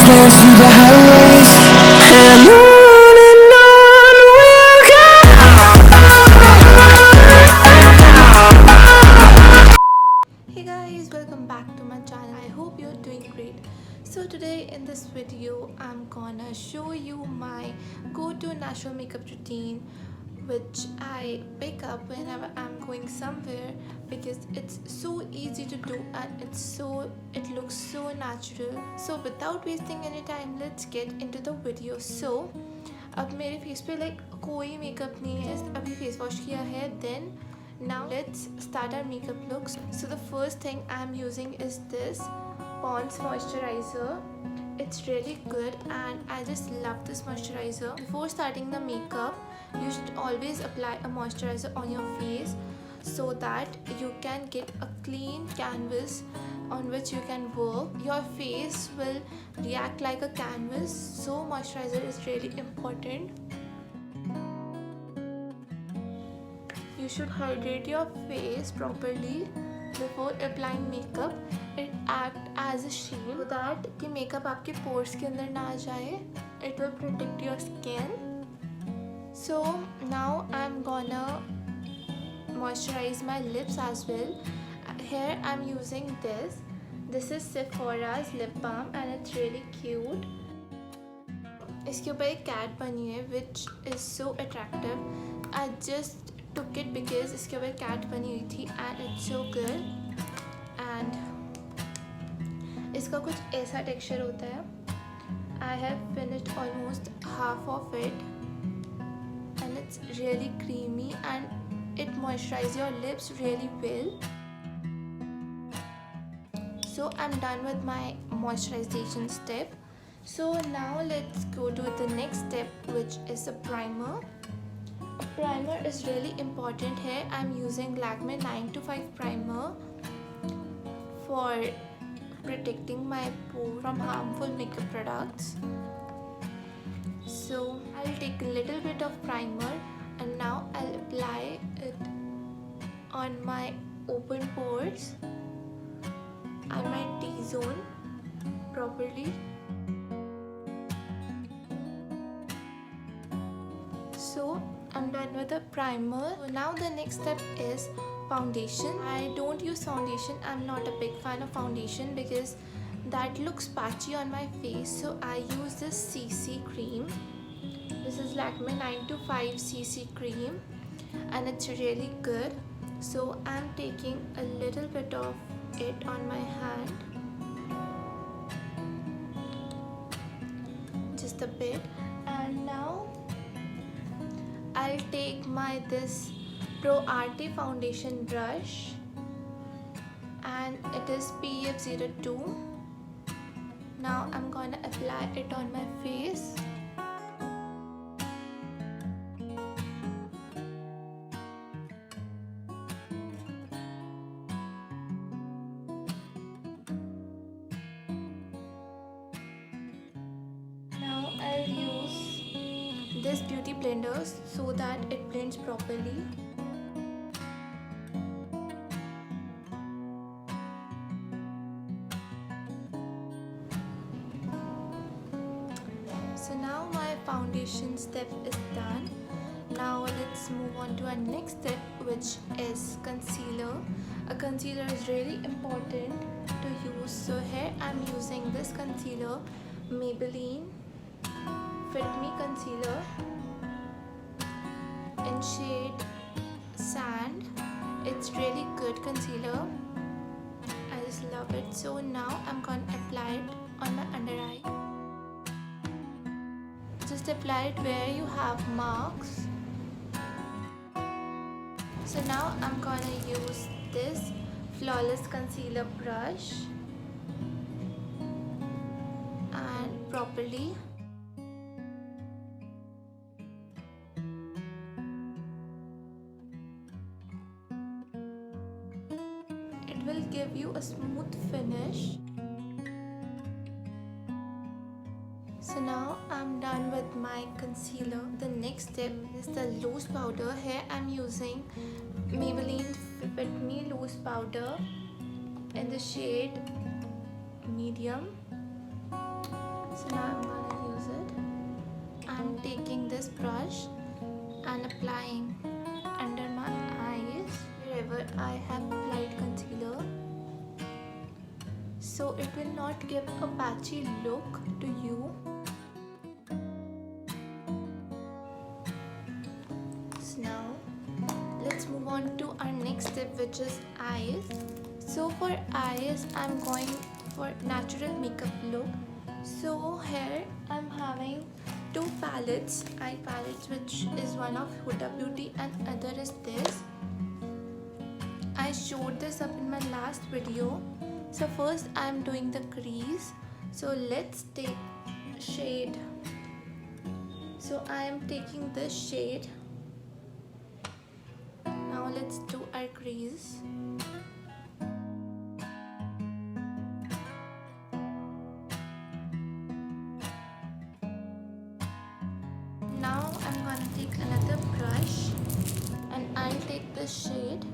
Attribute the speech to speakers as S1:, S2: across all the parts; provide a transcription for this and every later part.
S1: dance through the highways, and on we'll go.
S2: Hey guys, welcome back to my channel. I hope you're doing great. So today in this video I'm gonna show you my go-to natural makeup routine, which I pick up whenever I'm going somewhere because it's so easy to do and it looks so natural. So without wasting any time, let's get into the video. So अब मेरे face पे like कोई makeup नहीं है, अभी face wash किया है. Then now let's start our makeup looks. So the first thing I'm using is this Pond's moisturizer. It's really good and I just love this moisturizer. Before starting the makeup, you should always apply a moisturizer on your face so that you can get a clean canvas on which you can work. Your face will react like a canvas, so moisturizer is really important. You should hydrate your face properly before applying makeup. It acts as a shield so that कि makeup आपके pores के अंदर ना जाए. It will protect your skin. So now I'm gonna moisturize my lips as well. Here I'm using this. This is Sephora's lip balm and it's really cute. इसके ऊपर एक cat बनी है which is so attractive. I just took it because इसके ऊपर cat बनी हुई थी and it's so good. And इसका कुछ ऐसा texture होता है. I have finished almost half of it and it's really creamy and it moisturizes your lips really well. So I'm done with my moisturization step. So now let's go to the next step, which is a primer. A primer is really important here. I'm using Lakme 9 to 5 primer for protecting my pores from harmful makeup products. So I'll take a little bit of primer and now I'll apply it on my open pores and my T-zone properly. So I'm done with the primer. So now the next step is foundation. I don't use foundation. I'm not a big fan of foundation because that looks patchy on my face. So I use this CC cream. This is Lakme 9 to 5 CC cream and it's really good. So I'm taking a little bit of it on my hand, just a bit. And now I'll take my this Pro Arte foundation brush and it is PF02. Now I'm gonna apply it on my face. Now I'll use this beauty blender so that it blends properly. So now my foundation step is done. Now let's move on to our next step, which is concealer. A concealer is really important to use. So here I'm using this concealer, Maybelline Fit Me Concealer in shade Sand. It's really good concealer. I just love it. So now I'm gonna apply it on my under eye. Just apply it where you have marks. So now I'm gonna use this Flawless Concealer brush and properly. It will give you a smooth finish. So now I'm done with my concealer. The next step is the loose powder. Here I'm using Maybelline Fit Me loose powder in the shade medium. So so it will not give a patchy look to you. So now let's move on to our next step, which is eyes. So for eyes, I'm going for natural makeup look. So here I'm having two palettes, eye palettes, which is one of Huda Beauty and other is this. I showed this up in my last video. So first I'm doing the crease. So let's take shade. So I am taking this shade. Now let's do our crease. Now I'm gonna take another brush and I'll take this shade.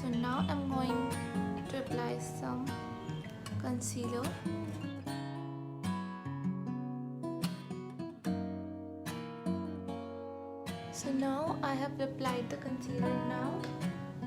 S2: So now I'm going to apply some concealer. So now I have applied the concealer. Now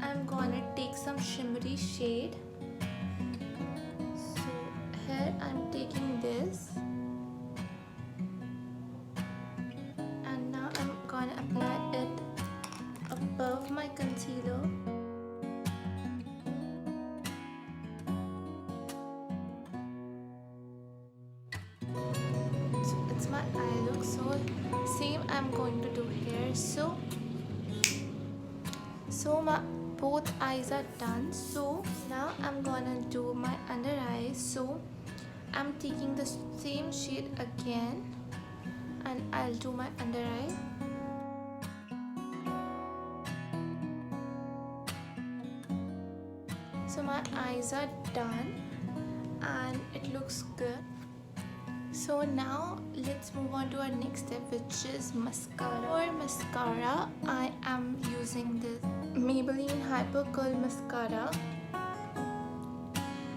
S2: I'm gonna take some shimmery shade. So here I'm taking this. And now I'm gonna apply it above my concealer. So it's my eye look. So same I'm going to do here. So my both eyes are done. So now I'm gonna do my under eyes. So I'm taking the same shade again and I'll do my under eye. So my eyes are done and it looks good. So now let's move on to our next step, which is mascara. For mascara, I am using this Maybelline Hyper Curl Mascara.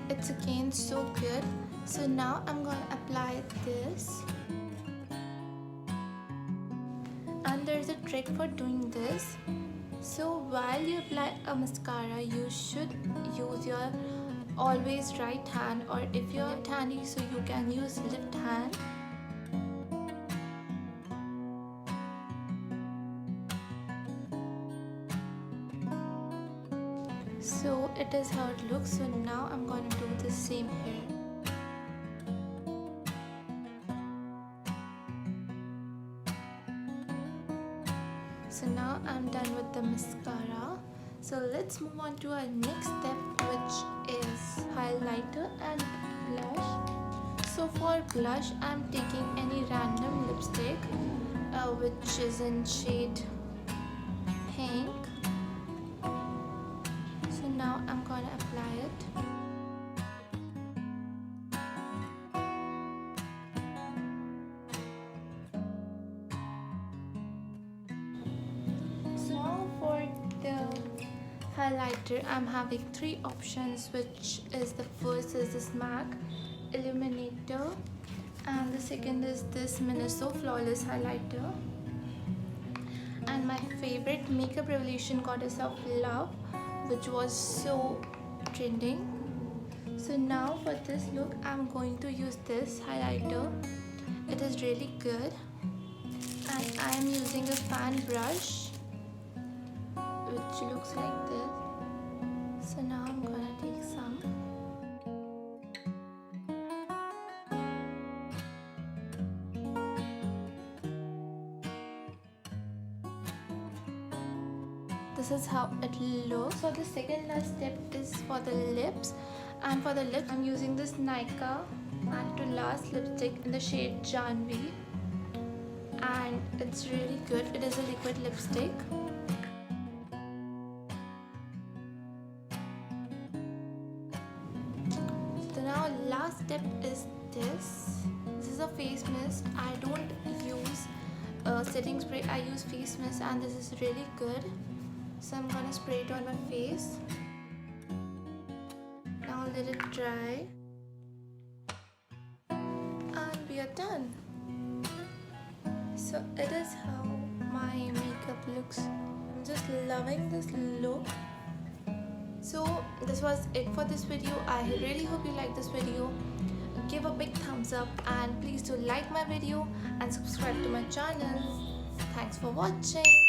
S2: It's again so good. So now I'm gonna apply this. And there's a trick for doing this. So while you apply a mascara, you should use your always right hand, or if you're left handy, so you can use left hand. So it is how it looks. So now I'm going to do the same here. So now I'm done with the mascara. So let's move on to our next step, which is highlighter and blush. So for blush, I'm taking any random lipstick which is in shade pink. So now I'm gonna apply it. So now for the highlighter, I'm having three options, which is the first is this MAC Illuminator, and the second is this Miniso Flawless Highlighter, and my favorite Makeup Revolution Goddess of Love, which was so trending. So now for this look, I'm going to use this highlighter. It is really good, and I am using a fan brush which looks like this. So now I'm gonna take some. This is how it looks. So the second last step is for the lips, and for the lips I'm using this Nika Matte to Last lipstick in the shade Janvi, and it's really good. It is a liquid lipstick. So now last step is this. This is a face mist. I don't use setting spray, I use face mist, and this is really good. So I'm gonna spray it on my face. Now let it dry. And we are done. So So it is how my makeup looks. I'm just loving this look. So this was it for this video. I really hope you like this video. Give a big thumbs up and please do like my video and subscribe to my channel. Thanks for watching.